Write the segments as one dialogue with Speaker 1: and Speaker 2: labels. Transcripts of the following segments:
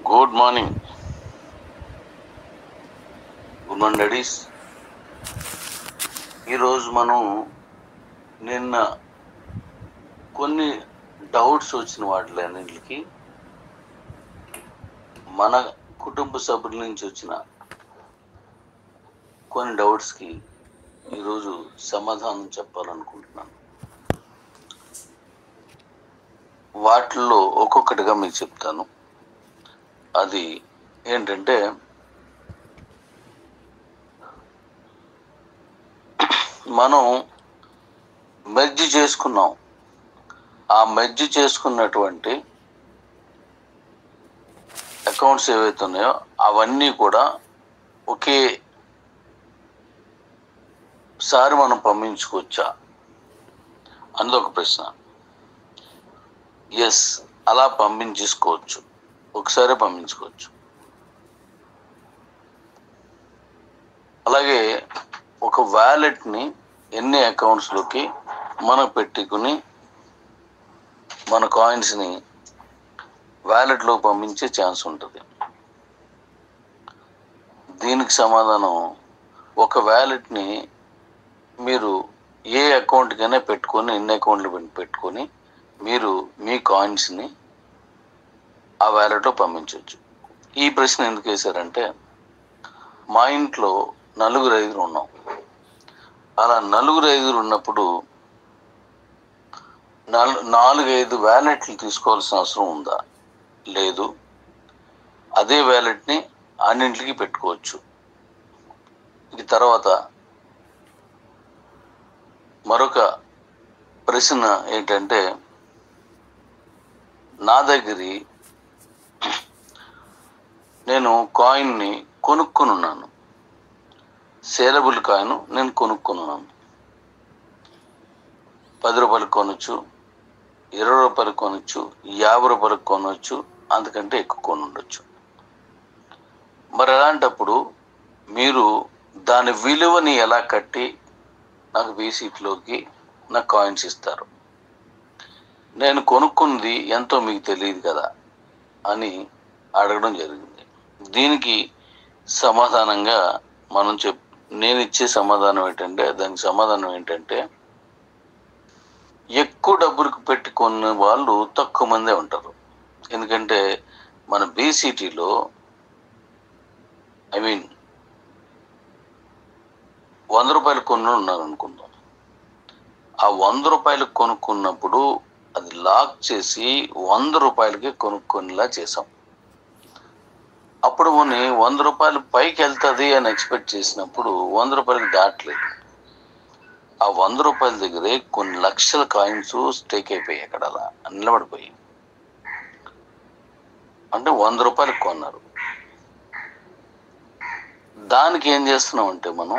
Speaker 1: Good morning daddy's. ఈరోజు మనం నిన్న కొన్ని డౌట్స్ వచ్చిన వాటిలన్నింటికి మన కుటుంబ సభ్యుల నుంచి వచ్చిన కొన్ని డౌట్స్కి ఈరోజు సమాధానం చెప్పాలనుకుంటున్నాను. వాటిల్లో ఒక్కొక్కటిగా మీకు చెప్తాను. అది ఏంటంటే, మనం మెర్జ్ చేసుకున్నాం. ఆ మెర్జ్ చేసుకున్నటువంటి అకౌంట్స్ ఏవైతే ఉన్నాయో అవన్నీ కూడా ఒకేసారి మనం పంపించుకోవచ్చా అన్నది ఒక ప్రశ్న. ఎస్, అలా పంపించేసుకోవచ్చు, ఒకసారి పంపించుకోవచ్చు. అలాగే ఒక వ్యాలెట్ని ఎన్ని అకౌంట్స్లోకి మనం పెట్టుకుని మన కాయిన్స్ని వ్యాలెట్లో పంపించే ఛాన్స్ ఉంటుంది. దీనికి సమాధానం, ఒక వ్యాలెట్ని మీరు ఏ అకౌంట్కైనా పెట్టుకొని, ఎన్ని అకౌంట్లు పెట్టుకొని మీరు మీ కాయిన్స్ని ఆ వ్యాలెట్లో పంపించవచ్చు. ఈ ప్రశ్న ఎందుకు వేశారంటే, మా ఇంట్లో 4-5 ఉన్నాం. అలా 4-5 ఉన్నప్పుడు 4-5 వ్యాలెట్లు తీసుకోవాల్సిన అవసరం ఉందా? లేదు. అదే వ్యాలెట్ని అన్నింటికి పెట్టుకోవచ్చు. ఇది తర్వాత మరొక ప్రశ్న ఏంటంటే, నా దగ్గర నేను కాయిన్ని కొనుక్కొని ఉన్నాను. సేలబుల్ కాయిన్ నేను కొనుక్కున్నాను. 10 రూపాయలకు కొనవచ్చు, 20 రూపాయలకు కొనవచ్చు, 50 రూపాయలకు కొనవచ్చు, అంతకంటే ఎక్కువ కొని ఉండొచ్చు. మరి అలాంటప్పుడు మీరు దాని విలువని ఎలా కట్టి నాకు బీసీట్లోకి నా కాయిన్స్ ఇస్తారు? నేను కొనుక్కుంది ఎంతో మీకు తెలియదు కదా అని అడగడం జరిగింది. దీనికి సమాధానంగా నేను ఇచ్చే సమాధానం ఏంటంటే, దానికి సమాధానం ఏంటంటే, ఎక్కువ డబ్బులకు పెట్టుకునే వాళ్ళు తక్కువ మందే ఉంటారు. ఎందుకంటే మన బీసీటీలో 100 రూపాయలు కొను ఉన్నారు అనుకుందాం. ఆ 100 రూపాయలు కొనుక్కున్నప్పుడు అది లాక్ చేసి 100 రూపాయలకి కొనుక్కొనిలా చేసాం. అప్పుడు మనం 100 రూపాయలు పైకి వెళ్తుంది అని ఎక్స్పెక్ట్ చేసినప్పుడు 100 రూపాయలకి దాటలేదు. ఆ 100 రూపాయల దగ్గరే కొన్ని లక్షల కాయిన్స్ స్టేక్ అయిపోయాయి, అక్కడ అలా నిలబడిపోయి. అంటే 100 రూపాయలకు కొన్నారు. దానికి ఏం చేస్తున్నాం అంటే, మనం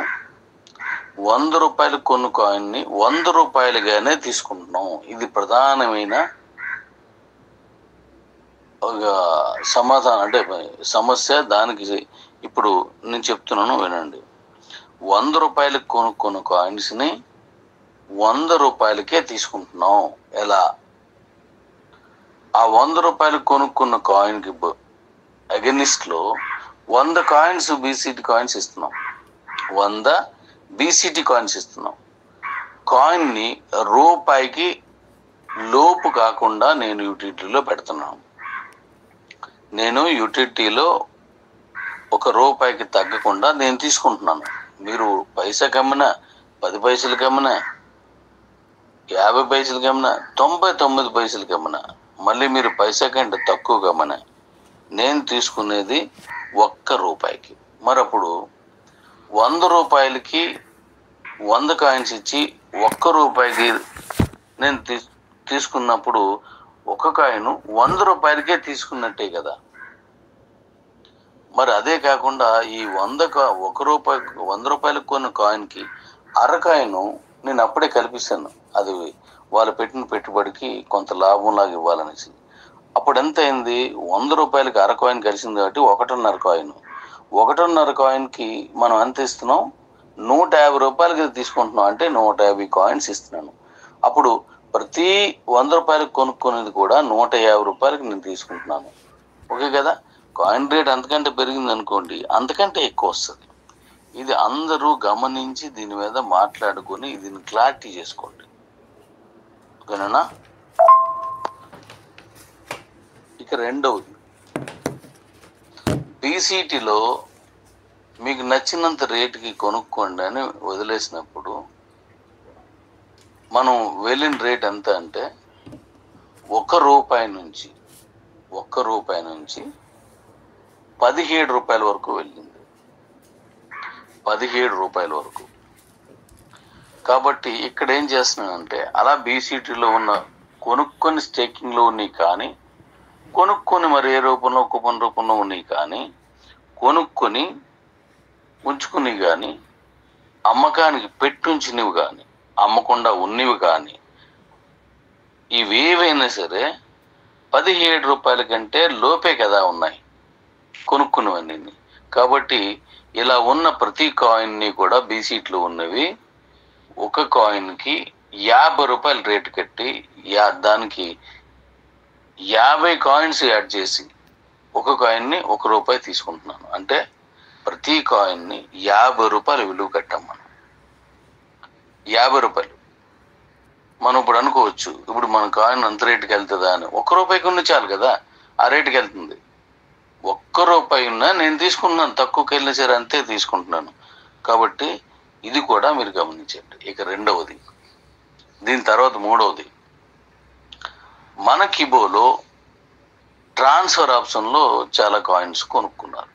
Speaker 1: 100 రూపాయలు కొన్న కాయిన్ని 100 రూపాయలుగానే తీసుకుంటున్నాం. ఇది ప్రధానమైన ఒక సమాధానం, అంటే సమస్య. దానికి ఇప్పుడు నేను చెప్తున్నాను, వినండి. 100 రూపాయలకు కొనుక్కున్న కాయిన్స్ని 100 రూపాయలకే తీసుకుంటున్నాం. ఎలా? ఆ 100 రూపాయలు కొనుక్కున్న కాయిన్కి అగెనిస్ట్లో 100 కాయిన్స్ బీసీటీ కాయిన్స్ ఇస్తున్నాం. 100 బీసీటీ కాయిన్స్ ఇస్తున్నాం. కాయిన్ని రూపాయికి లోపు కాకుండా నేను యూటిలిటీలో పెడుతున్నాను. నేను యూటిలిటీలో 1 రూపాయికి తగ్గకుండా నేను తీసుకుంటున్నాను. మీరు పైసా కమ్మినా, 10 పైసలు కమ్మినా, 50 పైసలు కమ్మినా, 99 పైసలు కమ్మినా, మళ్ళీ మీరు పైసా కంటే తక్కువ కమ్మినా, నేను తీసుకునేది 1 రూపాయికి. మరప్పుడు 100 రూపాయలకి 100 కాయిన్స్ ఇచ్చి 1 రూపాయికి నేను తీసుకున్నప్పుడు ఒక కాయిన్ 100 రూపాయలకే తీసుకున్నట్టే కదా. మరి అదే కాకుండా ఈ 100 రూపాయలకు కొన్న కాయిన్కి అర కాయిన్ నేను అప్పుడే కల్పిస్తాను. అది వాళ్ళు పెట్టిన పెట్టుబడికి కొంత లాభంలాగా ఇవ్వాలనేసి. అప్పుడు ఎంత అయింది? 100 రూపాయలకి అర కాయిన్ కలిసింది కాబట్టి 1.5 కాయిన్. 1.5 కాయిన్కి మనం ఎంత ఇస్తున్నాం? 150 రూపాయలకి తీసుకుంటున్నాం. అంటే 150 కాయిన్స్ ఇస్తున్నాను. అప్పుడు ప్రతి 100 రూపాయలకు కొనుక్కునేది కూడా 150 రూపాయలకి నేను తీసుకుంటున్నాను. ఓకే కదా. కాయిన్ రేట్ అంతకంటే పెరిగింది అనుకోండి, అంతకంటే ఎక్కువ వస్తుంది. ఇది అందరూ గమనించి దీని మీద మాట్లాడుకొని దీన్ని క్లారిటీ చేసుకోండి. ఓకేనా. ఇక రెండవది, బీసీటీలో మీకు నచ్చినంత రేటుకి కొనుక్కోండి అని వదిలేసినప్పుడు మనం వెళ్ళిన రేట్ ఎంత అంటే ₹1 నుంచి ₹17 వరకు వెళ్ళింది. ₹17 వరకు. కాబట్టి ఇక్కడ ఏం చేస్తున్నానంటే, అలా బీసీటీలో ఉన్న కొనుక్కొని స్టేకింగ్లో ఉన్నాయి కానీ, కొనుక్కొని మరి ఏ రూపంలో కూపన్ రూపంలో ఉన్నాయి కానీ, కొనుక్కొని ఉంచుకుని కానీ, అమ్మకానికి పెట్టుంచినవి కానీ, అమ్మకుండా ఉన్నవి కానీ, ఇవేవైనా సరే ₹17 కంటే లోపే కదా ఉన్నాయి కొనుక్కున్నవన్నీ. కాబట్టి ఇలా ఉన్న ప్రతి కాయిన్ని కూడా బీసీట్లో ఉన్నవి ఒక కాయిన్కి ₹50 రేటు కట్టి దానికి 50 కాయిన్స్ యాడ్ చేసి ఒక కాయిన్ని ₹1 తీసుకుంటున్నాను. అంటే ప్రతి కాయిన్ని ₹50 విలువ కట్టాం మనం. ₹50. మనం ఇప్పుడు అనుకోవచ్చు, ఇప్పుడు మన కాయిన్ అంత రేటుకి వెళ్తుందా అని. ₹1 ఉన్న చాలు కదా, ఆ రేటుకి వెళ్తుంది. ₹1 ఉన్నా నేను తీసుకుంటున్నాను, తక్కువకి వెళ్ళినా సరే అంతే తీసుకుంటున్నాను. కాబట్టి ఇది కూడా మీరు గమనించండి. ఇక రెండవది, దీని తర్వాత మూడవది, మన కిబోలో ట్రాన్స్ఫర్ ఆప్షన్లో చాలా కాయిన్స్ కొనుక్కున్నారు.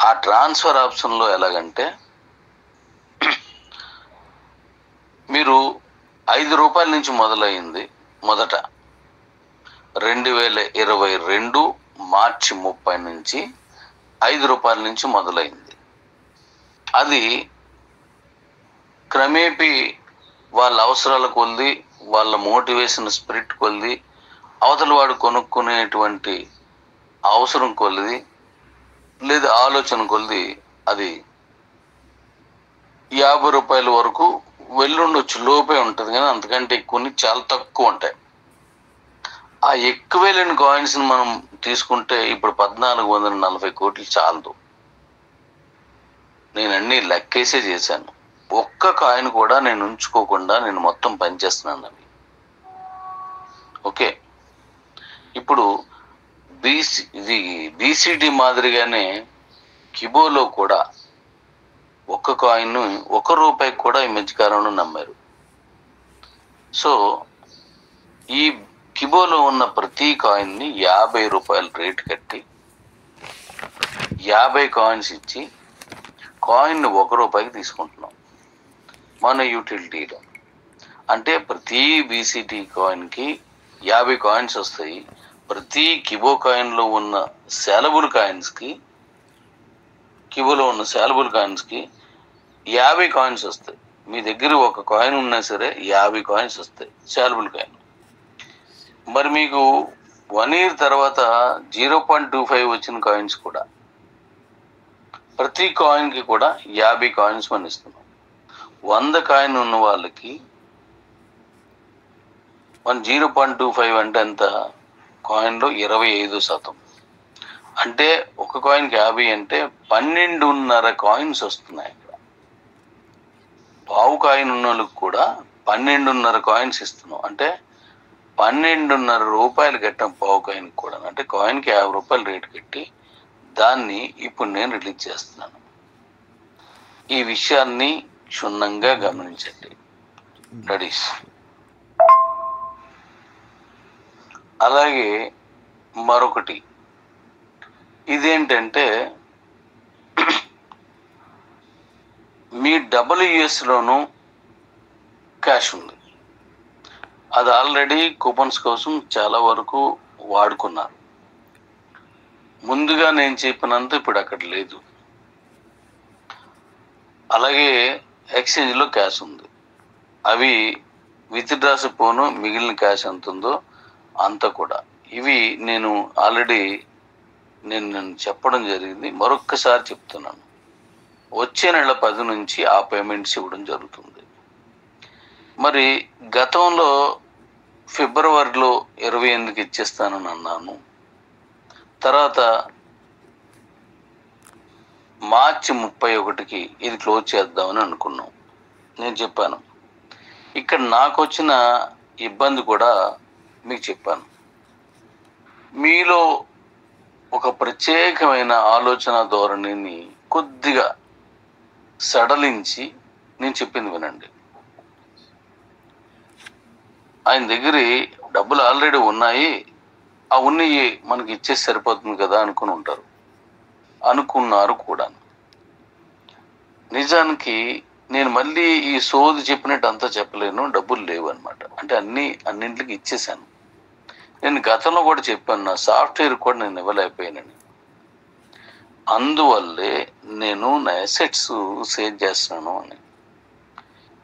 Speaker 1: ఆ ట్రాన్స్ఫర్ ఆప్షన్లో ఎలాగంటే, మీరు ₹5 నుంచి మొదలైంది. మొదట 2022 మార్చి 30 నుంచి ₹5 నుంచి మొదలైంది. అది క్రమేపీ వాళ్ళ అవసరాల కొద్ది, వాళ్ళ మోటివేషన్ స్పిరిట్ కొద్ది, అవతల వాడు కొనుక్కునేటువంటి అవసరం కొద్ది లేదా ఆలోచన కొద్ది అది ₹50 వరకు వెళ్ళుండొచ్చు. లోపే ఉంటుంది కానీ అంతకంటే ఎక్కువ చాలా తక్కువ ఉంటాయి. ఆ ఎక్కువ వెళ్ళిన కాయిన్స్ని మనం తీసుకుంటే ఇప్పుడు 1440 కోట్లు చాలదు. నేను అన్ని లెక్కేసే చేశాను. ఒక్క కాయిన్ కూడా నేను ఉంచుకోకుండా నేను మొత్తం పనిచేస్తున్నాను అవి. ఓకే. ఇప్పుడు బీసీటీ మాదిరిగానే కిబోలో కూడా ఒక్క కాయిన్ ₹1 కూడా ఈ మధ్యకాలంలో నమ్మారు. సో ఈ కిబోలో ఉన్న ప్రతి కాయిన్ని ₹50 రేటు కట్టి 50 కాయిన్స్ ఇచ్చి కాయిన్ ₹1 తీసుకుంటున్నాం మన యూటిలిటీలో. అంటే ప్రతి బీసీటీ కాయిన్కి 50 కాయిన్స్ వస్తాయి. ప్రతి కిబో కాయిన్లో ఉన్న శాలబుల్ కాయిన్స్కి, కిబోలో ఉన్న శాలబుల్ కాయిన్స్కి 50 కాయిన్స్ వస్తాయి. మీ దగ్గర ఒక కాయిన్ ఉన్నా సరే 50 కాయిన్స్ వస్తాయి శాలబుల్ కాయిన్. మరి మీకు 1 year తర్వాత 0.25 వచ్చిన కాయిన్స్ కూడా, ప్రతి కాయిన్కి కూడా 50 కాయిన్స్ మనం ఇస్తున్నాం. 100 కాయిన్ ఉన్న వాళ్ళకి మన 0.25 అంటే ఎంత, కాయిన్లో 25%. అంటే ఒక కాయిన్కి 50 అంటే 12.5 కాయిన్స్ వస్తున్నాయి. ఇక్కడ పావు కాయిన్ ఉన్న వాళ్ళకి కూడా 12.5 కాయిన్స్ ఇస్తున్నాం. అంటే ₹12.5 కట్టాం పావు కాయిన్ కూడా. అంటే కాయిన్కి ₹50 రేటు కట్టి దాన్ని ఇప్పుడు నేను రిలీజ్ చేస్తున్నాను. ఈ విషయాన్ని క్షుణ్ణంగా గమనించండి డడీస్. అలాగే మరొకటి ఇదేంటంటే, మీ WUSలోనూ క్యాష్ ఉంది. అది ఆల్రెడీ కూపన్స్ కోసం చాలా వరకు వాడుకున్నారు. ముందుగా నేను చెప్పినంత ఇప్పుడు అక్కడ లేదు. అలాగే ఎక్స్చేంజ్లో క్యాష్ ఉంది. అవి విత్డ్రాస్ పోను మిగిలిన క్యాష్ ఎంత ఉందో అంత కూడా. ఇవి నేను ఆల్రెడీ నేను చెప్పడం జరిగింది. మరొక్కసారి చెప్తున్నాను. వచ్చే నెల 10 నుంచి ఆ పేమెంట్స్ ఇవ్వడం జరుగుతుంది. మరి గతంలో ఫిబ్రవరిలో 28కి ఇచ్చేస్తానని అన్నాను. తర్వాత మార్చి 31కి ఇది క్లోజ్ చేద్దామని అనుకున్నాం. నేను చెప్పాను. ఇక్కడ నాకు వచ్చిన ఇబ్బంది కూడా మీకు చెప్పాను. మీలో ఒక ప్రత్యేకమైన ఆలోచన ధోరణిని కొద్దిగా సడలించి నేను చెప్పింది వినండి. ఆయన దగ్గర డబ్బులు ఆల్రెడీ ఉన్నాయి, ఆ ఉన్నాయి మనకి ఇచ్చేసి సరిపోతుంది కదా అనుకుని ఉంటారు, అనుకున్నారు కూడా. నిజానికి నేను మళ్ళీ ఈ సోది చెప్పినట్టు అంతా చెప్పలేను, డబ్బులు లేవు అనమాట. అంటే అన్నింటికి ఇచ్చేసాను. నేను గతంలో కూడా చెప్పాను, నా సాఫ్ట్వేర్ కూడా నేను ఇవ్వలేకపోయానని. అందువల్లే నేను నా అసెట్స్ సేల్ చేస్తున్నాను అని.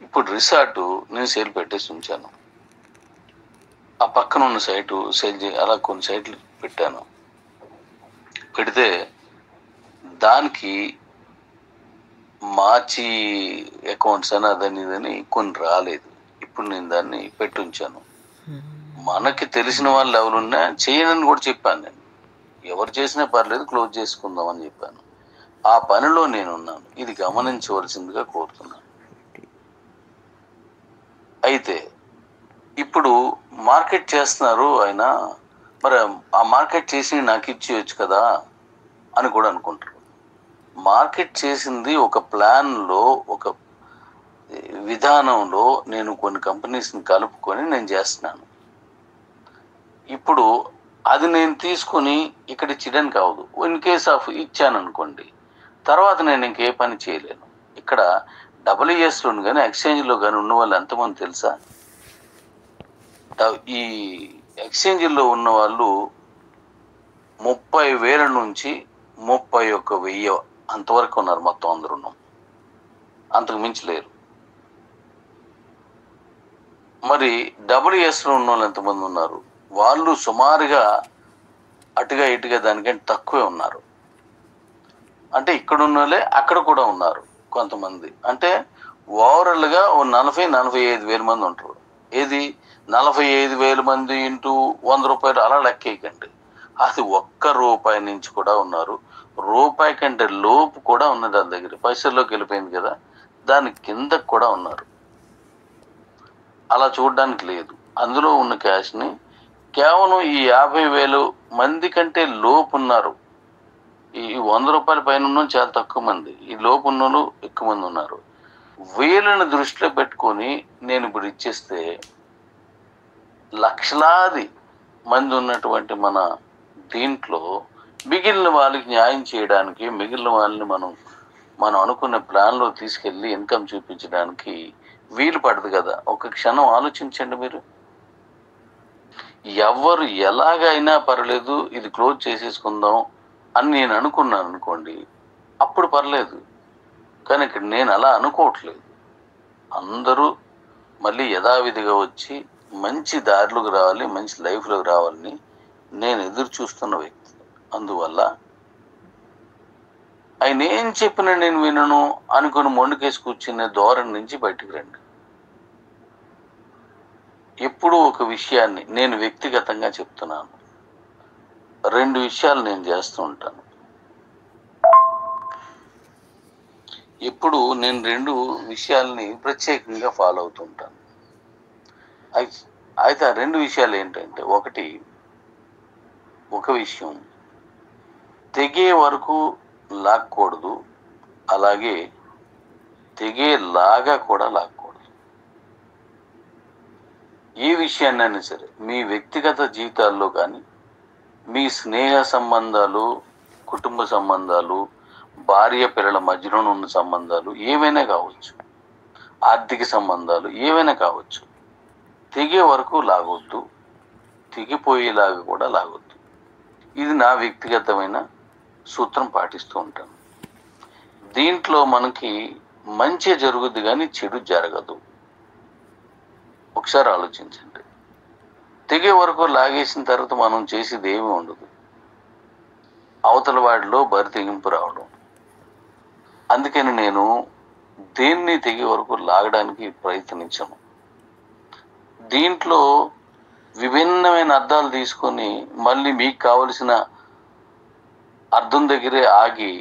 Speaker 1: ఇప్పుడు రిసార్ట్ నేను సేల్ పెట్టేసి ఉంచాను. ఆ పక్కన ఉన్న సైటు సేల్ అలా కొన్ని సైట్లు పెట్టాను. పెడితే దానికి మార్చి అకౌంట్స్ అని అదని ఇదని కొన్ని రాలేదు. ఇప్పుడు నేను దాన్ని పెట్టి ఉంచాను. మనకి తెలిసిన వాళ్ళు ఎవరున్నా చేయనని కూడా చెప్పాను. నేను ఎవరు చేసినా పర్లేదు, క్లోజ్ చేసుకుందాం అని చెప్పాను. ఆ పనిలో నేనున్నాను. ఇది గమనించవలసిందిగా కోరుతున్నాను. అయితే ఇప్పుడు మార్కెట్ చేస్తున్నారు ఆయన, మరి ఆ మార్కెట్ చేసి నాకు ఇచ్చేయచ్చు కదా అని కూడా అనుకుంటారు. మార్కెట్ చేసింది ఒక ప్లాన్లో, ఒక విధానంలో నేను కొన్ని కంపెనీస్ని కలుపుకొని నేను చేస్తున్నాను. ఇప్పుడు అది నేను తీసుకొని ఇక్కడ ఇచ్చడానికి కావదు. ఇన్ కేస్ ఆఫ్ ఇచ్చాను అనుకోండి, తర్వాత నేను ఇంకే పని చేయలేను. ఇక్కడ WESలో కానీ ఎక్స్చేంజ్లో కానీ ఉన్న వాళ్ళు ఎంతమంది తెలుసా? ఈ ఎక్స్చేంజ్లో ఉన్న వాళ్ళు 30,000 నుంచి 31,000 అంతవరకు ఉన్నారు. మొత్తం అందరూ ఉన్నాం, అంతకు మించి లేరు. మరి WESలో ఉన్న వాళ్ళు ఎంతమంది ఉన్నారు? వాళ్ళు సుమారుగా అటుగా ఇటుగా దానికంటే తక్కువే ఉన్నారు. అంటే ఇక్కడ ఉన్న వాళ్ళే అక్కడ కూడా ఉన్నారు కొంతమంది. అంటే ఓవరాల్గా 40,000-45,000 మంది ఉంటారు. ఏది 45,000 మంది ఇంటూ 100 రూపాయలు అలా లెక్కేయకండి. అది ₹1 నుంచి కూడా ఉన్నారు, రూపాయి కంటే లోపు కూడా ఉన్నది. దాని దగ్గర పైసల్లోకి వెళ్ళిపోయింది కదా, దాని కింద కూడా ఉన్నారు. అలా చూడడానికి లేదు. అందులో ఉన్న క్యాష్ని కేవలం ఈ 50,000 మంది కంటే లోపు ఉన్నారు. ఈ 100 రూపాయల పైన ఉన్న చాలా తక్కువ మంది, ఈ లోపు ఉన్న ఎక్కువ మంది ఉన్నారు. వీళ్ళని దృష్టిలో పెట్టుకొని నేను ఇప్పుడు ఇచ్చేస్తే లక్షలాది మంది ఉన్నటువంటి మన దీంట్లో మిగిలిన వాళ్ళకి న్యాయం చేయడానికి, మిగిలిన వాళ్ళని మనం అనుకున్న ప్లాన్లో తీసుకెళ్ళి ఇన్కమ్ చూపించడానికి వీలు పడదు కదా. ఒక క్షణం ఆలోచించండి మీరు. ఎవరు ఎలాగైనా పర్లేదు ఇది క్లోజ్ చేసేసుకుందాం అని నేను అనుకున్నాను అనుకోండి, అప్పుడు పర్లేదు. కానీ ఇక్కడ నేను అలా అనుకోవట్లేదు. అందరూ మళ్ళీ యథావిధిగా వచ్చి మంచి దారిలోకి రావాలి, మంచి లైఫ్లోకి రావాలని నేను ఎదురు చూస్తున్న వ్యక్తి. అందువల్ల ఆయన ఏం చెప్పినా నేను వినను అనుకుని మొండికేసి కూర్చునే ధోరణి నుంచి బయటికి రండి. ఎప్పుడూ ఒక విషయాన్ని నేను వ్యక్తిగతంగా చెప్తున్నాను. 2 విషయాలు నేను చేస్తూ ఉంటాను. ఎప్పుడు నేను 2 విషయాల్ని ప్రత్యేకంగా ఫాలో అవుతూ ఉంటాను. అయితే ఆ 2 విషయాలు ఏంటంటే, ఒక విషయం తెగే వరకు లాక్కూడదు, అలాగే తెగేలాగా కూడా లాక్కూడదు. ఏ విషయాన్నైనా సరే మీ వ్యక్తిగత జీవితాల్లో కానీ, మీ స్నేహ సంబంధాలు, కుటుంబ సంబంధాలు, భార్య పిల్లల మధ్యలో ఉన్న సంబంధాలు ఏవైనా కావచ్చు, ఆర్థిక సంబంధాలు ఏవైనా కావచ్చు, తెగే వరకు లాగొద్దు, తెగిపోయేలాగా కూడా లాగొద్దు. ఇది నా వ్యక్తిగతమైన సూత్రం, పాటిస్తూ ఉంటాను. దీంట్లో మనకి మంచి జరుగుద్ది కానీ చెడు జరగదు. ఒకసారి ఆలోచించండి. తెగే వరకు లాగేసిన తర్వాత మనం చేసేది ఏమీ ఉండదు. అవతల వాడిలో బరి తెగింపు రావడం. అందుకని నేను దేన్ని తెగే వరకు లాగడానికి ప్రయత్నించను. దీంట్లో విభిన్నమైన అర్థాలు తీసుకొని మళ్ళీ మీకు కావలసిన అర్థం దగ్గరే ఆగి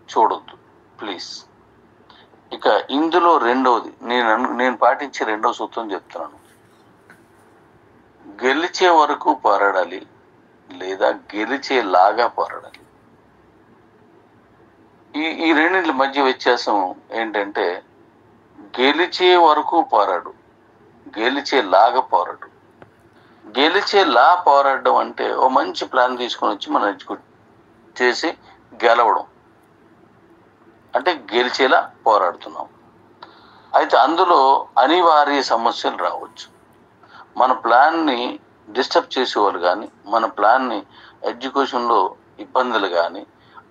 Speaker 1: చూడొద్దు ప్లీజ్. ఇక ఇందులో రెండవది నేను పాటించే రెండవ సూత్రం చెప్తున్నాను. గెలిచే వరకు పోరాడాలి లేదా గెలిచేలాగా పోరాడాలి. ఈ రెండింటి మధ్య వ్యత్యాసం ఏంటంటే గెలిచే వరకు పోరాడు, గెలిచేలాగా పోరాడు. గెలిచేలా పోరాడడం అంటే ఓ మంచి ప్లాన్ తీసుకొని వచ్చి మనం ఎగ్జిక్యూట్ చేసి గెలవడం అంటే గెలిచేలా పోరాడుతున్నాం. అయితే అందులో అనివార్య సమస్యలు రావచ్చు. మన ప్లాన్ని డిస్టర్బ్ చేసేవాళ్ళు కానీ, మన ప్లాన్ని ఎడ్యుకేషన్లో ఇబ్బందులు కానీ,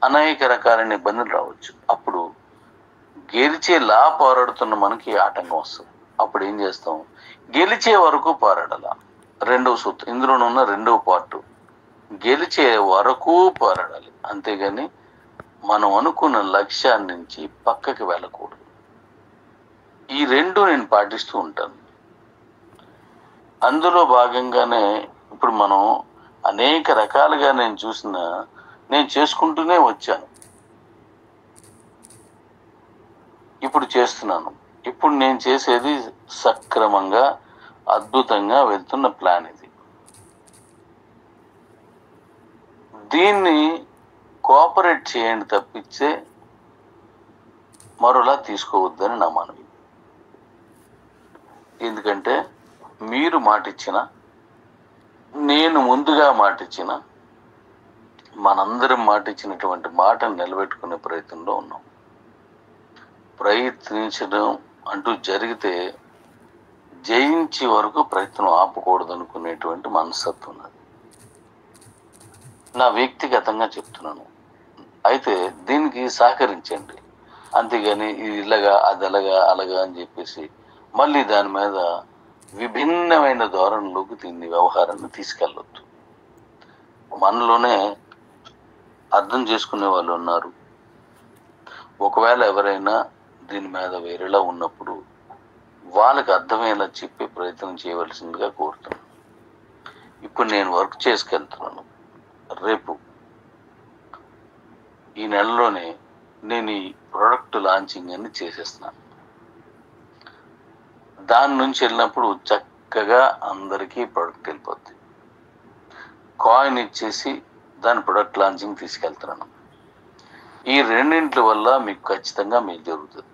Speaker 1: అనేక రకాలైన ఇబ్బందులు రావచ్చు. అప్పుడు గెలిచేలా పోరాడుతున్న మనకి ఆటంకం వస్తుంది. అప్పుడు ఏం చేస్తాం? గెలిచే వరకు పోరాడాల. రెండవ సూత్రం, ఇందులోనున్న రెండవ పార్ట్, గెలిచే వరకు పోరాడాలి. అంతేగాని మనం అనుకున్న లక్ష్యాన్ని నుంచి పక్కకి వెళ్ళకూడదు. ఈ రెండు నేను పాటిస్తూ ఉంటాను. అందులో భాగంగానే ఇప్పుడు మనం అనేక రకాలుగా నేను చేసుకుంటూనే వచ్చాను, ఇప్పుడు చేస్తున్నాను. ఇప్పుడు నేను చేసేది సక్రమంగా అద్భుతంగా వెళ్తున్న ప్లాన్ ఇది. దీన్ని కోఆపరేట్ చేయండి తప్పించే మరోలా తీసుకోవద్దని నా మనవి. ఎందుకంటే మీరు మాటిచ్చిన, నేను ముందుగా మాటిచ్చిన, మనందరం మాటిచ్చినటువంటి మాటను నిలబెట్టుకునే ప్రయత్నంలో ఉన్నాం. ప్రయత్నించడం అంటూ జరిగితే జయించే వరకు ప్రయత్నం ఆపకూడదు అనుకునేటువంటి మనస్తత్వం ఉన్నది. నా వ్యక్తిగతంగా చెప్తున్నాను. అయితే దీనికి సహకరించండి. అంతేగాని ఇది ఇలాగా అది అలాగా అని చెప్పేసి మళ్ళీ దాని మీద విభిన్నమైన ధోరణిలోకి దీన్ని వ్యవహారాన్ని తీసుకెళ్ళొద్దు. మనలోనే అర్థం చేసుకునే వాళ్ళు ఉన్నారు. ఒకవేళ ఎవరైనా దీని మీద వేరేలా ఉన్నప్పుడు వాళ్ళకి అర్థమయ్యేలా చెప్పే ప్రయత్నం చేయవలసిందిగా కోరుతున్నాను. ఇప్పుడు నేను వర్క్ చేసుకెళ్తున్నాను. రేపు ఈ నెలలోనే నేను ఈ ప్రోడక్ట్ లాంచింగ్ అని చేసేస్తున్నాను. దాని నుంచి వెళ్ళినప్పుడు చక్కగా అందరికీ ప్రోడక్ట్ వెళ్ళిపోద్ది. కాయిన్ ఇచ్చేసి దాని ప్రొడక్ట్ లాంచింగ్ తీసుకెళ్తున్నాను. ఈ రెండింటి వల్ల మీకు ఖచ్చితంగా మీకు జరుగుతుంది.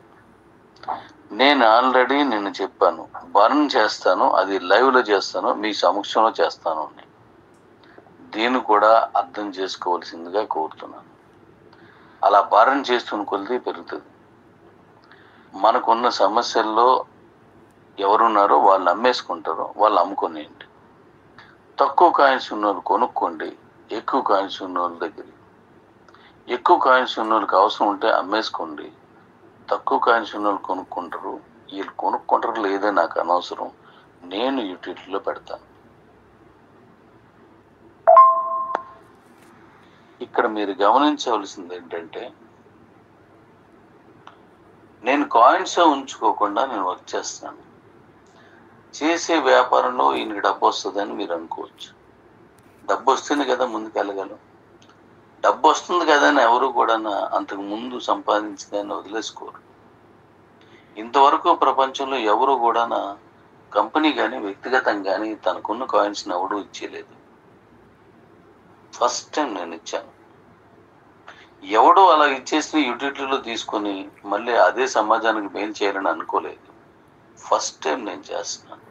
Speaker 1: నేను ఆల్రెడీ నిన్ను చెప్పాను, బర్న్ చేస్తాను, అది లైవ్లో చేస్తాను, మీ సమక్షంలో చేస్తాను అని. దీన్ని కూడా అర్థం చేసుకోవాల్సిందిగా కోరుతున్నాను. అలా బర్న్ చేస్తున్న కొలిది పెరుగుతుంది. మనకున్న సమస్యల్లో ఎవరున్నారో వాళ్ళు అమ్మేసుకుంటారో వాళ్ళు అమ్ముకునేయండి. తక్కువ కాయిన్స్ ఉన్న వాళ్ళు కొనుక్కోండి, ఎక్కువ కాయిన్స్ ఉన్న వాళ్ళ దగ్గర. ఎక్కువ కాయిన్స్ ఉన్న వాళ్ళకి అవసరం ఉంటే అమ్మేసుకోండి. తక్కువ కాయిన్స్ ఉన్న వాళ్ళు కొనుక్కుంటారు. వీళ్ళు కొనుక్కుంటారు లేదో నాకు అనవసరం, నేను యూటిలిటీలో పెడతాను. ఇక్కడ మీరు గమనించవలసింది ఏంటంటే, నేను కాయిన్స్ ఉంచుకోకుండా నేను వర్క్ చేస్తాను. చేసే వ్యాపారంలో ఈయనకి డబ్బు వస్తుందని మీరు అనుకోవచ్చు. డబ్బు వస్తుంది కదా ముందుకెళ్ళగలం. డబ్బు వస్తుంది కదా అని ఎవరు కూడా అంతకు ముందు సంపాదించదాన్ని వదిలేసుకోరు. ఇంతవరకు ప్రపంచంలో ఎవరు కూడా కంపెనీ కానీ వ్యక్తిగతం కానీ తనకున్న కాయిన్స్ని ఎవడూ ఇచ్చేయలేదు. ఫస్ట్ టైం నేను ఇచ్చాను. ఎవడో అలా ఇచ్చేసి యూటిలిటీలో తీసుకొని మళ్ళీ అదే సమాజానికి మేలు చేయాలని అనుకోలేదు. ఫస్ట్ టైం నేను చేస్తున్నాను.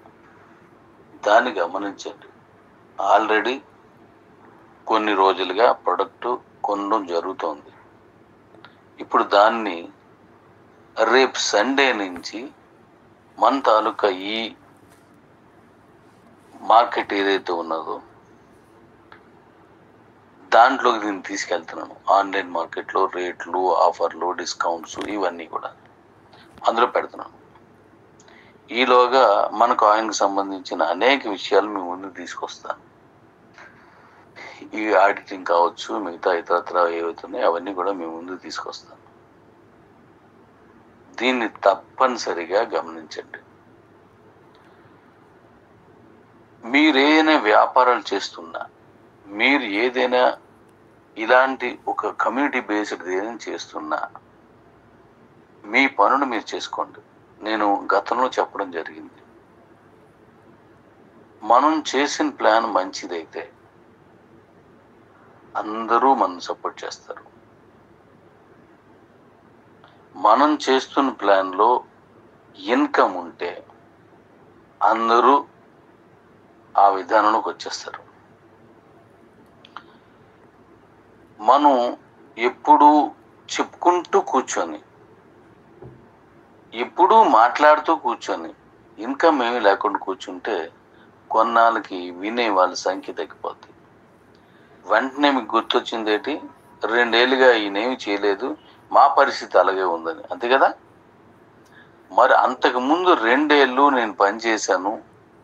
Speaker 1: దాన్ని గమనించండి. ఆల్రెడీ కొన్ని రోజులుగా ప్రొడక్ట్ కొనడం జరుగుతోంది. ఇప్పుడు దాన్ని రేపు సండే నుంచి మన తాలూకా ఈ మార్కెట్ ఏదైతే ఉన్నదో దాంట్లోకి దీన్ని తీసుకెళ్తున్నాను. ఆన్లైన్ మార్కెట్లో రేట్లు, ఆఫర్లు, డిస్కౌంట్స్ ఇవన్నీ కూడా అందులో పెడుతున్నాను. ఈలోగా మన కాయిన్కి సంబంధించిన అనేక విషయాలు మీ ముందు తీసుకొస్తాను. ఈ ఆడిటింగ్ కావచ్చు, మిగతా ఇతరత్ర ఏవైతున్నాయో అవన్నీ కూడా మీ ముందు తీసుకొస్తాను. దీన్ని తప్పనిసరిగా గమనించండి. మీరేదైనా వ్యాపారాలు చేస్తున్నా, మీరు ఏదైనా ఇలాంటి ఒక కమ్యూనిటీ బేస్డ్ ఏదైనా చేస్తున్నా మీ పనులు మీరు చేసుకోండి. నేను గతంలో చెప్పడం జరిగింది, మనం చేసిన ప్లాన్ మంచిదైతే అందరూ మనం సపోర్ట్ చేస్తారు. మనం చేస్తున్న ప్లాన్లో ఇన్కమ్ ఉంటే అందరూ ఆ విధానంలోకి వచ్చేస్తారు. మనం ఎప్పుడూ చెప్పుకుంటూ కూర్చొని, ఎప్పుడూ మాట్లాడుతూ కూర్చొని ఇన్కమ్ ఏమీ లేకుండా కూర్చుంటే కొన్నాళ్ళకి వినే వాళ్ళ సంఖ్య తగ్గిపోద్ది. వెంటనే మీకు గుర్తొచ్చింది ఏంటి? 2 ఏళ్ళుగా ఈయనేమి చేయలేదు, మా పరిస్థితి అలాగే ఉందని, అంతే కదా? మరి అంతకు ముందు 2 ఏళ్ళు నేను పని చేశాను,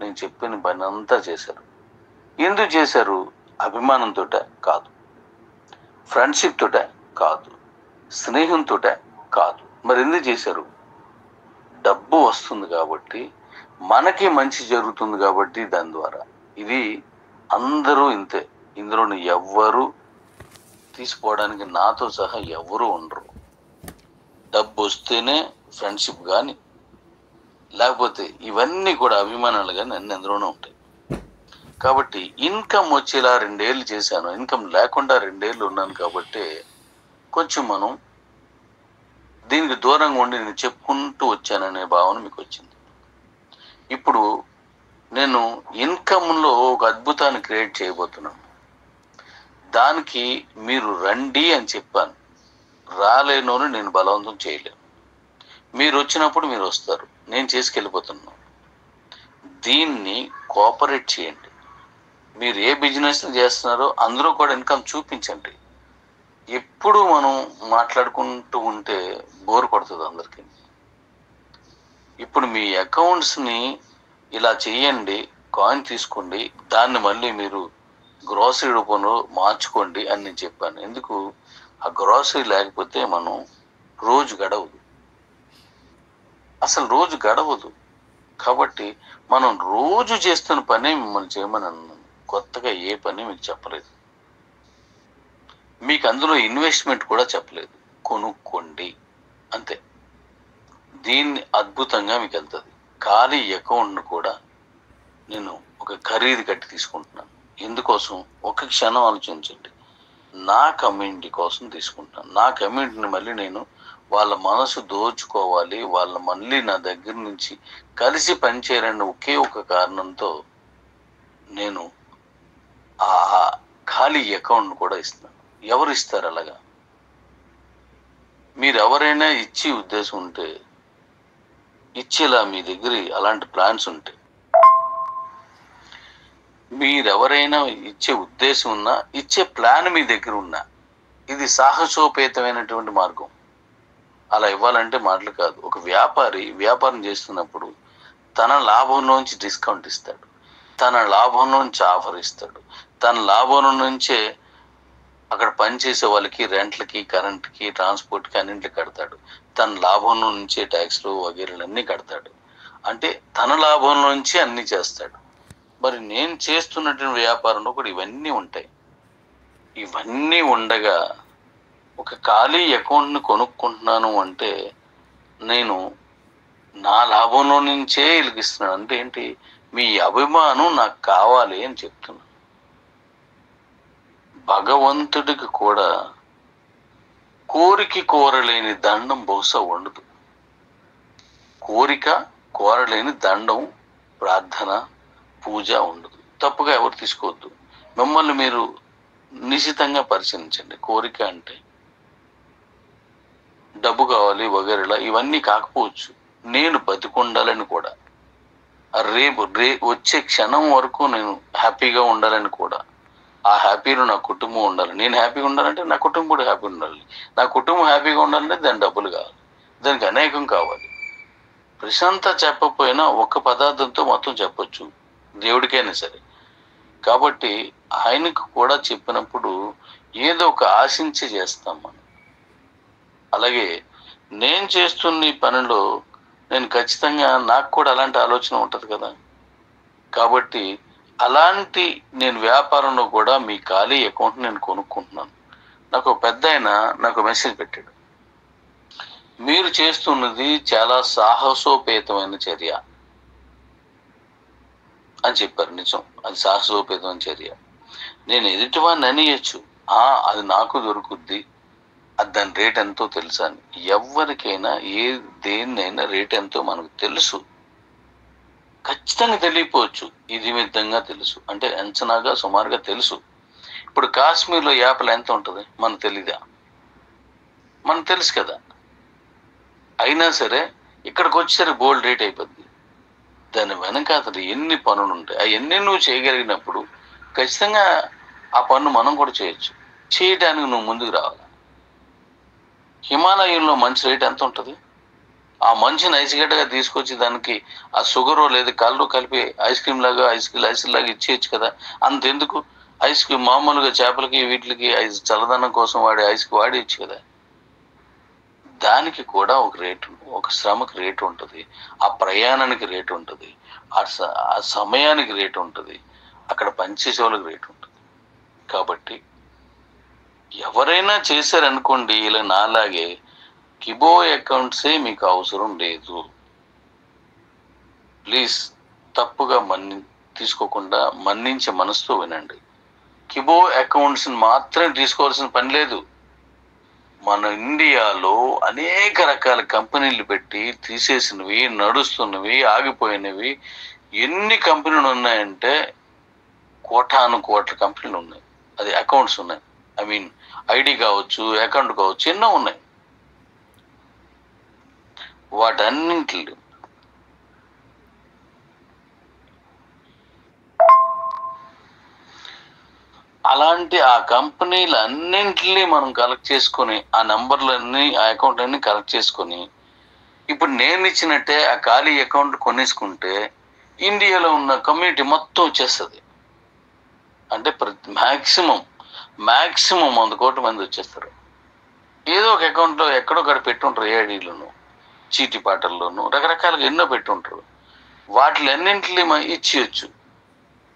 Speaker 1: నేను చెప్పిన పని అంతా చేశారు. ఎందుకు చేశారు? అభిమానంతో కాదు, ఫ్రెండ్షిప్ తోట కాదు, స్నేహంతో కాదు. మరి ఎందుకు చేశారు? డబ్బు వస్తుంది కాబట్టి, మనకి మంచి జరుగుతుంది కాబట్టి. దాని ద్వారా ఇది అందరూ ఇంతే, ఇందులో ఎవ్వరు తీసుకోవడానికి నాతో సహా ఎవరు ఉండరు. డబ్బు వస్తేనే ఫ్రెండ్షిప్ కానీ, లేకపోతే ఇవన్నీ కూడా అభిమానాలు కానీ అన్ని అందులోనే ఉంటాయి. కాబట్టి ఇన్కమ్ వచ్చేలా 2 ఏళ్ళు చేశాను, ఇన్కమ్ లేకుండా 2 ఏళ్ళు ఉన్నాను కాబట్టి కొంచెం మనం దీనికి దూరంగా ఉండి నేను చెప్పుకుంటూ వచ్చాననే భావన మీకు వచ్చింది. ఇప్పుడు నేను ఇన్కమ్లో ఒక అద్భుతాన్ని క్రియేట్ చేయబోతున్నాను. దానికి మీరు రండి అని చెప్పాను. రాలేనోని నేను బలవంతం చేయలేను. మీరు వచ్చినప్పుడు మీరు వస్తారు, నేను చేసుకెళ్ళిపోతున్నాను. దీన్ని కోఆపరేట్ చేయండి. మీరు ఏ బిజినెస్ చేస్తున్నారో అందులో కూడా ఇన్కమ్ చూపించండి. ఎప్పుడు మనం మాట్లాడుకుంటూ ఉంటే బోర్ కొడుతుంది అందరికీ. ఇప్పుడు మీ అకౌంట్స్ని ఇలా చేయండి, కాయిన్ తీసుకోండి, దాన్ని మళ్ళీ మీరు గ్రోసరీ రూపంలో మార్చుకోండి అని నేను చెప్పాను. ఎందుకు? ఆ గ్రోసరీ లేకపోతే మనం రోజు గడవదు, అసలు రోజు గడవదు. కాబట్టి మనం రోజు చేస్తున్న పనే మిమ్మల్ని చేయమని అన్నాను. కొత్తగా ఏ పని మీకు చెప్పలేదు, మీకు అందులో ఇన్వెస్ట్మెంట్ కూడా చెప్పలేదు. కొనుక్కోండి అంతే. దీన్ని అద్భుతంగా మీకు వెళ్తుంది. ఖాళీ అకౌంట్ను కూడా నేను ఒక ఖరీదు కట్టి తీసుకుంటున్నాను. ఎందుకోసం? ఒక క్షణం ఆలోచించండి. నా కమ్యూనిటీ కోసం తీసుకుంటున్నాను. నా కమ్యూనిటీని మళ్ళీ నేను వాళ్ళ మనసు దోచుకోవాలి, వాళ్ళ మళ్ళీ నా దగ్గర నుంచి కలిసి పనిచేయాలన్న ఒకే ఒక కారణంతో నేను ఆ ఖాళీ అకౌంట్ను కూడా ఇస్తున్నాను. ఎవరు ఇస్తారు అలాగా? మీరు ఎవరైనా ఇచ్చే ఉద్దేశం ఉంటే ఇచ్చేలా మీ దగ్గర అలాంటి ప్లాన్స్ ఉంటే, మీరెవరైనా ఇచ్చే ఉద్దేశం ఉన్నా, ఇచ్చే ప్లాన్ మీ దగ్గర ఉన్నా, ఇది సాహసోపేతమైనటువంటి మార్గం. అలా ఇవ్వాలంటే మాటలు కాదు. ఒక వ్యాపారి వ్యాపారం చేస్తున్నప్పుడు తన లాభంలోంచి డిస్కౌంట్ ఇస్తాడు, తన లాభంలోంచి ఆఫర్ ఇస్తాడు, తన లాభం నుంచే అక్కడ పనిచేసే వాళ్ళకి రెంట్లకి, కరెంట్కి, ట్రాన్స్పోర్ట్కి అన్నింటికి కడతాడు. తన లాభంలో నుంచే ట్యాక్స్లు వగేరలు అన్నీ కడతాడు. అంటే తన లాభంలో నుంచి అన్నీ చేస్తాడు. మరి నేను చేస్తున్నటువంటి వ్యాపారంలో కూడా ఇవన్నీ ఉంటాయి. ఇవన్నీ ఉండగా ఒక ఖాళీ అకౌంట్ని కొనుక్కుంటున్నాను అంటే నేను నా లాభంలో నుంచే వెలిగిస్తున్నాను. అంటే ఏంటి? మీ అభిమానం నాకు కావాలి అని చెప్తున్నాను. భగవంతుడికి కూడా కోరిక కోరలేని దండం బహుశా ఉండదు. కోరిక కోరలేని దండం, ప్రార్థన, పూజ ఉండదు. తప్పుగా ఎవరు తీసుకోవద్దు. మిమ్మల్ని మీరు నిశితంగా పరిశీలించండి. కోరిక అంటే డబ్బు కావాలి వగేరలా ఇవన్నీ కాకపోవచ్చు. నేను బతికుండాలని కూడా, రేపు వచ్చే క్షణం వరకు నేను హ్యాపీగా ఉండాలని కూడా, ఆ హ్యాపీలో నా కుటుంబం ఉండాలి. నేను హ్యాపీగా ఉండాలంటే నా కుటుంబం కూడా హ్యాపీగా ఉండాలి. నా కుటుంబం హ్యాపీగా ఉండాలంటే దాని డబ్బులు కావాలి, దానికి అనేకం కావాలి. ప్రశాంత చెప్పకపోయినా ఒక్క పదార్థంతో మొత్తం చెప్పొచ్చు, దేవుడికైనా సరే. కాబట్టి ఆయనకు కూడా చెప్పినప్పుడు ఏదో ఒక ఆశించి చేస్తాం మనం. అలాగే నేను చేస్తున్న ఈ పనిలో నేను ఖచ్చితంగా నాకు కూడా అలాంటి ఆలోచన ఉంటుంది కదా. కాబట్టి అలాంటి నేను వ్యాపారంలో కూడా మీ ఖాళీ అకౌంట్ నేను కొనుక్కుంటున్నాను. నాకు పెద్ద ఆయన నాకు మెసేజ్ పెట్టాడు, మీరు చేస్తున్నది చాలా సాహసోపేతమైన చర్య అని చెప్పారు. నిజం, అది సాహసోపేతమైన చర్య. నేను ఎదుటివాడిని అనియచ్చు, అది నాకు దొరుకుద్ది, అది దాని రేట్ ఎంతో తెలుసా అని. ఎవరికైనా దేన్నైనా రేట్ ఎంతో మనకు తెలుసు, ఖచ్చితంగా తెలియపోవచ్చు, ఇది విధంగా తెలుసు అంటే అంచనాగా సుమారుగా తెలుసు. ఇప్పుడు కాశ్మీర్లో యాపిల్ ఎంత ఉంటుంది మనకు తెలీదా? మనకు తెలుసు కదా. అయినా సరే ఇక్కడికి వచ్చేసరికి బోల్డ్ రేట్ అయిపోద్ది. దాని వెనక అతను ఎన్ని పనులు ఉంటాయి, అవన్నీ నువ్వు చేయగలిగినప్పుడు ఖచ్చితంగా ఆ పన్ను మనం కూడా చేయొచ్చు. చేయడానికి నువ్వు ముందుకు రావాలి. హిమాలయంలో మంచి రేట్ ఎంత ఉంటుంది? ఆ మంచిని ఐస్గడ్డగా తీసుకొచ్చి దానికి ఆ షుగరు లేదా కలరు కలిపి ఐస్ క్రీమ్ లాగా ఐస్ లాగా ఇచ్చేయచ్చు కదా. అంతెందుకు, ఐస్ క్రీమ్ మామూలుగా చేపలకి వీటికి ఐస్ చల్లదనం కోసం వాడే ఐస్కి వాడేయచ్చు కదా. దానికి కూడా ఒక రేటు, ఒక శ్రమకి రేటు ఉంటుంది, ఆ ప్రయాణానికి రేటు ఉంటుంది, ఆ సమయానికి రేటు ఉంటుంది, అక్కడ పనిచేసే వాళ్ళకి రేటు ఉంటుంది. కాబట్టి ఎవరైనా చేశారనుకోండి ఇలా నాలాగే, కిబో అకౌంట్సే మీకు అవసరం లేదు. ప్లీజ్ తప్పుగా తీసుకోకుండా మన్నించే మనసుతో వినండి. కిబో అకౌంట్స్ మాత్రం తీసుకోవాల్సిన పని లేదు. మన ఇండియాలో అనేక రకాల కంపెనీలు పెట్టి తీసేసినవి, నడుస్తున్నవి, ఆగిపోయినవి ఎన్ని కంపెనీలు ఉన్నాయంటే కోటాను కోట్ల కంపెనీలు ఉన్నాయి. అది అకౌంట్స్ ఉన్నాయి, ఐ మీన్ ఐడి కావచ్చు, అకౌంట్ కావచ్చు, ఎన్నో ఉన్నాయి. వాటన్నింటిలో అలాంటి ఆ కంపెనీలు అన్నింటినీ మనం కలెక్ట్ చేసుకొని, ఆ నంబర్లన్నీ, ఆ అకౌంట్ అన్ని కలెక్ట్ చేసుకొని, ఇప్పుడు నేను ఇచ్చినట్టే ఆ ఖాళీ అకౌంట్ కొనేసుకుంటే ఇండియాలో ఉన్న కమ్యూనిటీ మొత్తం వచ్చేస్తుంది. అంటే మ్యాక్సిమం 100 కోట్ల మంది వచ్చేస్తారు. ఏదో ఒక అకౌంట్లో ఎక్కడో ఒకటి పెట్టుంటారు, ఏఐడీలోను, చీటీ పాటల్లోనూ, రకరకాలుగా ఎన్నో పెట్టుంటారు. వాటిలన్నింటినీ ఇచ్చేయచ్చు.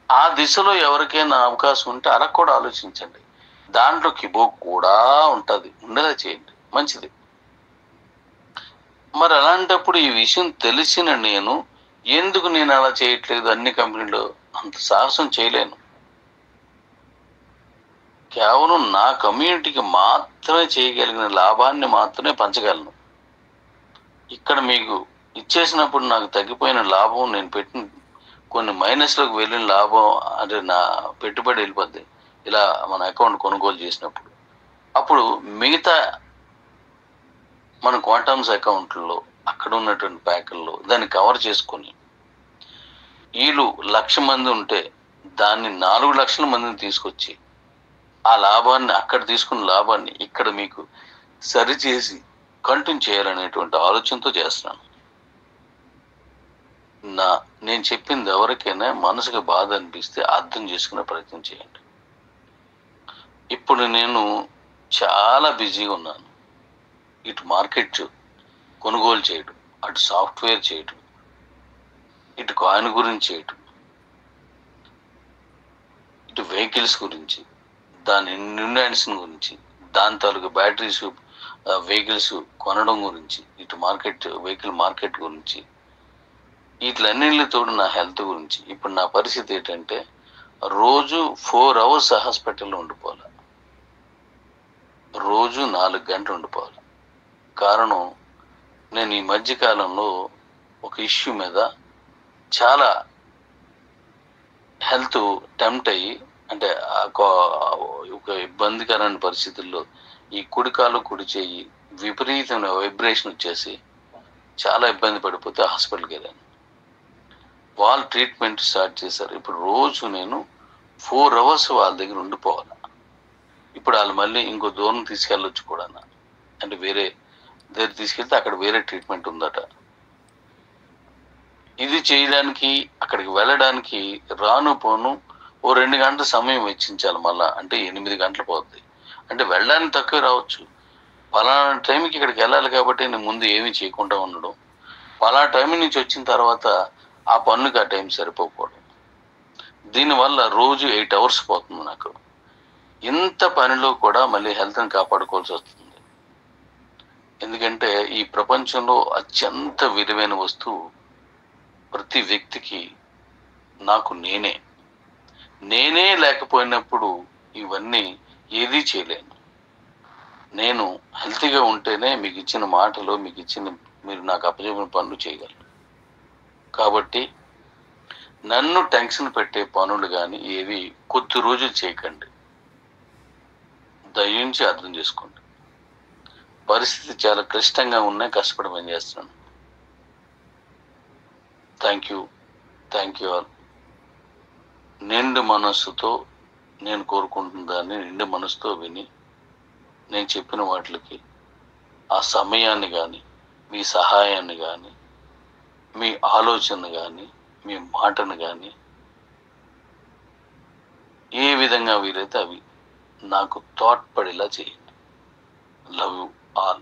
Speaker 1: ఆ దిశలో ఎవరికైనా అవకాశం ఉంటే అలా కూడా ఆలోచించండి. దాంట్లో కిబో కూడా ఉంటుంది, ఉండేలా చేయండి, మంచిది. మరి అలాంటప్పుడు ఈ విషయం తెలిసిన ఎందుకు నేను అలా చేయట్లేదు? అన్ని కంపెనీలు అంత సాహసం చేయలేను. కేవలం నా కమ్యూనిటీకి మాత్రమే చేయగలిగిన లాభాన్ని మాత్రమే పంచగలను. ఇక్కడ మీకు ఇచ్చేసినప్పుడు నాకు తగ్గిపోయిన లాభం, నేను పెట్టిన కొన్ని మైనస్లోకి వెళ్ళిన లాభం, అంటే నా పెట్టుబడి వెళ్ళిపోద్ది ఇలా మన అకౌంట్ కొనుగోలు చేసినప్పుడు. అప్పుడు మిగతా మన క్వాంటమ్స్ అకౌంట్లో అక్కడ ఉన్నటువంటి ప్యాకుల్లో దాన్ని కవర్ చేసుకొని, వీళ్ళు 1,00,000 మంది ఉంటే దాన్ని 4 లక్షల మందిని తీసుకొచ్చి ఆ లాభాన్ని, అక్కడ తీసుకున్న లాభాన్ని ఇక్కడ మీకు సరిచేసి కంటిన్యూ చేయాలనేటువంటి ఆలోచనతో చేస్తున్నాను. నేను చెప్పింది ఎవరికైనా మనసుకు బాధ అనిపిస్తే అర్థం చేసుకునే ప్రయత్నం చేయండి. ఇప్పుడు నేను చాలా బిజీగా ఉన్నాను. ఇటు మార్కెట్ కొనుగోలు చేయడం, అటు సాఫ్ట్వేర్ చేయడం, ఇటు కాయిన్ గురించి చేయడం, ఇటు వెహికల్స్ గురించి, దాని ఇండియన్స్ గురించి, దాని తాలూకు బ్యాటరీస్, వెహికల్స్ కొనడం గురించి, ఇటు వెహికల్ మార్కెట్ గురించి, వీటిలన్నిటితో నా హెల్త్ గురించి. ఇప్పుడు నా పరిస్థితి ఏంటంటే రోజు 4 అవర్స్ హాస్పిటల్లో ఉండిపోవాలి, రోజు 4 గంటలు ఉండిపోవాలి. కారణం, నేను ఈ మధ్యకాలంలో ఒక ఇష్యూ మీద చాలా హెల్త్ టెంప్ట్ అయ్యి, అంటే ఒక ఇబ్బందికరమైన పరిస్థితుల్లో ఈ కుడికాలు కుడి చేయి విపరీతమైన వైబ్రేషన్ వచ్చేసి చాలా ఇబ్బంది పడిపోతే హాస్పిటల్కి వెళ్ళాను. వాళ్ళు ట్రీట్మెంట్ స్టార్ట్ చేశారు. ఇప్పుడు రోజు నేను 4 అవర్స్ వాళ్ళ దగ్గర ఉండిపోవాలి. ఇప్పుడు వాళ్ళు మళ్ళీ ఇంకో దూరం తీసుకెళ్ళొచ్చు కూడా, అంటే వేరే దగ్గర తీసుకెళ్తే అక్కడ వేరే ట్రీట్మెంట్ ఉందట. ఇది చేయడానికి, అక్కడికి వెళ్ళడానికి రాను పోను ఓ 2 గంటల సమయం వెచ్చించాలి మళ్ళా, అంటే 8 గంటలు పోతుంది. అంటే వెళ్ళడానికి తక్కువ రావచ్చు, పలానా టైంకి ఇక్కడికి వెళ్ళాలి కాబట్టి నేను ముందు ఏమీ చేయకుండా ఉండడం, పలానా టైం నుంచి వచ్చిన తర్వాత ఆ పనులకు ఆ టైం సరిపోకపోవడం, దీనివల్ల రోజు 8 అవర్స్ పోతుంది నాకు. ఇంత పనిలో కూడా మళ్ళీ హెల్త్ని కాపాడుకోవాల్సి వస్తుంది. ఎందుకంటే ఈ ప్రపంచంలో అత్యంత విలువైన వస్తువు ప్రతి వ్యక్తికి నాకు నేనే లేకపోయినప్పుడు ఇవన్నీ ఏదీ చేయలేను. నేను హెల్తీగా ఉంటేనే మీకు ఇచ్చిన మాటలు, మీరు నాకు అప్పచెప్పిన పనులు చేయగలరు. కాబట్టి నన్ను టెన్షన్ పెట్టే పనులు కానీ ఏవి కొద్ది రోజులు చేయకండి. దయించి అర్థం చేసుకోండి. పరిస్థితి చాలా క్లిష్టంగా ఉన్నాయి, కష్టపడి పని చేస్తున్నాను. Thank you all. నిండు మనస్సుతో నేను కోరుకుంటున్న దాన్ని నిండు మనసుతో విని నేను చెప్పిన వాటికి ఆ సమయాన్ని కానీ, మీ సహాయాన్ని కానీ, మీ ఆలోచన కానీ, మీ మాటను కానీ ఏ విధంగా వీలైతే అవి నాకు తోడ్పడేలా చేయండి. Love you all.